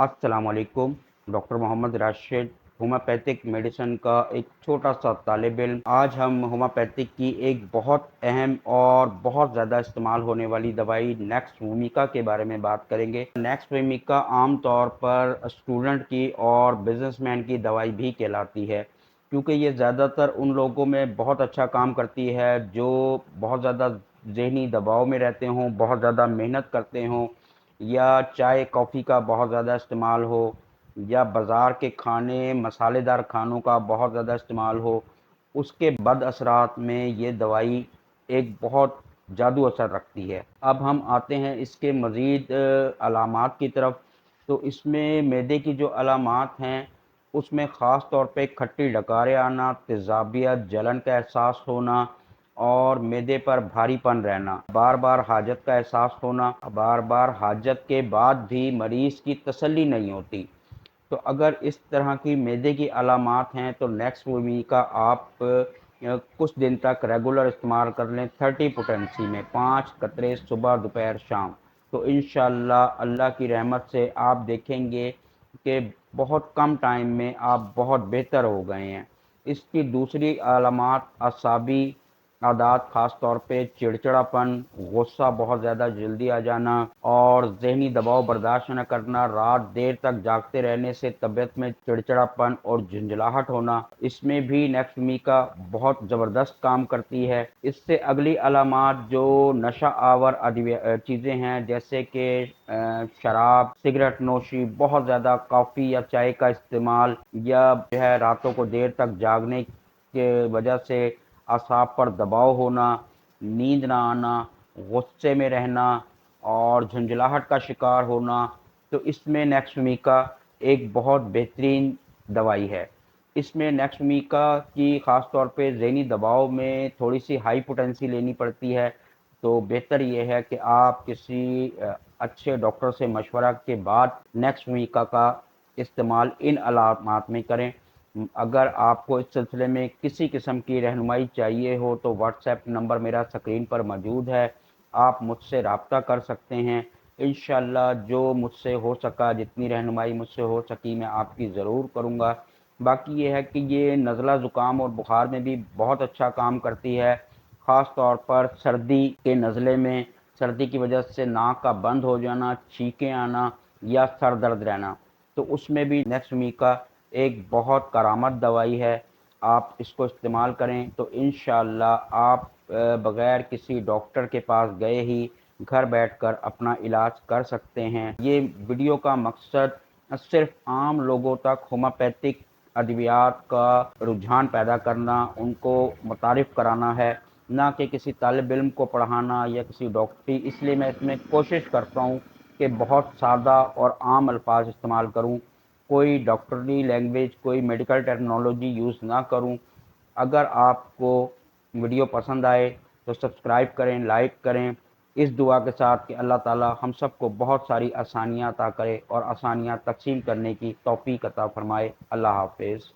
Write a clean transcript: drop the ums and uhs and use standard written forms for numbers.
अस्सलाम वालेकुम। Doctor Mohammad Rashid, homeopathic medicine का एक छोटा सा तालिब इल्म। आज हम होम्योपैथिक की एक बहुत अहम और बहुत ज़्यादा इस्तेमाल होने वाली दवाई नेक्स वूमिका के बारे में बात करेंगे। नेक्स वूमिका आम तौर पर स्टूडेंट की और बिजनेसमैन की दवाई भी कहलाती है, क्योंकि ये ज़्यादातर उन लोगों में बहुत अच्छा काम करती है जो बहुत ज़्यादा ज़हनी दबाव में रहते हों, बहुत ज़्यादा मेहनत करते हों, या चाय कॉफ़ी का बहुत ज़्यादा इस्तेमाल हो, या बाज़ार के खाने मसालेदार खानों का बहुत ज़्यादा इस्तेमाल हो। उसके बद असरात में ये दवाई एक बहुत जादू असर रखती है। अब हम आते हैं इसके मज़ीद अलामात की तरफ। तो इसमें मैदे की जो अलामात हैं, उसमें ख़ास तौर पे खट्टी डकारें आना, तेज़ाबियत, जलन का एहसास होना और मैदे पर भारीपन रहना, बार बार हाजत का एहसास होना, बार बार हाजत के बाद भी मरीज़ की तसल्ली नहीं होती। तो अगर इस तरह की मैदे की अलामात हैं तो नेक्स्ट वी का आप कुछ दिन तक रेगुलर इस्तेमाल कर लें 30 पोटेंसी में 5 कतरे सुबह दोपहर शाम। तो इंशाअल्लाह अल्लाह की रहमत से आप देखेंगे कि बहुत कम टाइम में आप बहुत बेहतर हो गए हैं। इसकी दूसरी अलामात असाबी आदात, ख़ास तौर पे चिड़चिड़ापन, गुस्सा बहुत ज़्यादा जल्दी आ जाना और ज़हनी दबाव बर्दाश्त न करना, रात देर तक जागते रहने से तबीयत में चिड़चिड़ापन और झुंझलाहट होना, इसमें भी नेक्समिका बहुत ज़बरदस्त काम करती है। इससे अगली अलामात जो नशा आवर चीज़ें हैं, जैसे कि शराब, सिगरेट नोशी, बहुत ज़्यादा कॉफ़ी या चाय का इस्तेमाल, या जो है रातों को देर तक जागने के वजह से असाब पर दबाव होना, नींद ना आना, गुस्से में रहना और झुंझलाहट का शिकार होना, तो इसमें नेक्समिका एक बहुत बेहतरीन दवाई है। इसमें नेक्समिका की ख़ास तौर पे ज़हनी दबाव में थोड़ी सी हाई पोटेंसी लेनी पड़ती है, तो बेहतर ये है कि आप किसी अच्छे डॉक्टर से मशवरा के बाद नेक्समिका का इस्तेमाल इन अलामात में करें। अगर आपको इस सिलसिले में किसी किस्म की रहनुमाई चाहिए हो तो व्हाट्सएप नंबर मेरा स्क्रीन पर मौजूद है, आप मुझसे रब्ता कर सकते हैं। इंशाअल्लाह जो मुझसे हो सका, जितनी रहनुमाई मुझसे हो सकी, मैं आपकी ज़रूर करूँगा। बाकी ये है कि ये नज़ला ज़ुकाम और बुखार में भी बहुत अच्छा काम करती है, ख़ास तौर पर सर्दी के नज़ले में, सर्दी की वजह से नाक का बंद हो जाना, छींकें आना या सर दर्द रहना, तो उसमें भी नेक्समिका एक बहुत करामत दवाई है। आप इसको इस्तेमाल करें तो इंशाअल्लाह आप बग़ैर किसी डॉक्टर के पास गए ही घर बैठकर अपना इलाज कर सकते हैं। ये वीडियो का मकसद सिर्फ आम लोगों तक होम्योपैथिक अद्वियात का रुझान पैदा करना, उनको मुतारिफ़ कराना है, ना कि किसी तालिब इल्म को पढ़ाना या किसी डॉक्टरी। इसलिए मैं इसमें कोशिश करता हूँ कि बहुत सादा और आम अल्फाज इस्तेमाल करूँ, कोई डॉक्टरी लैंग्वेज, कोई मेडिकल टेक्नोलॉजी यूज़ ना करूं। अगर आपको वीडियो पसंद आए तो सब्सक्राइब करें, लाइक करें, इस दुआ के साथ कि अल्लाह ताला हम सबको बहुत सारी आसानियाँ अता करे और आसानियाँ तक़सीम करने की तौफ़ीक़ अता फ़रमाए। अल्लाह हाफ़िज़।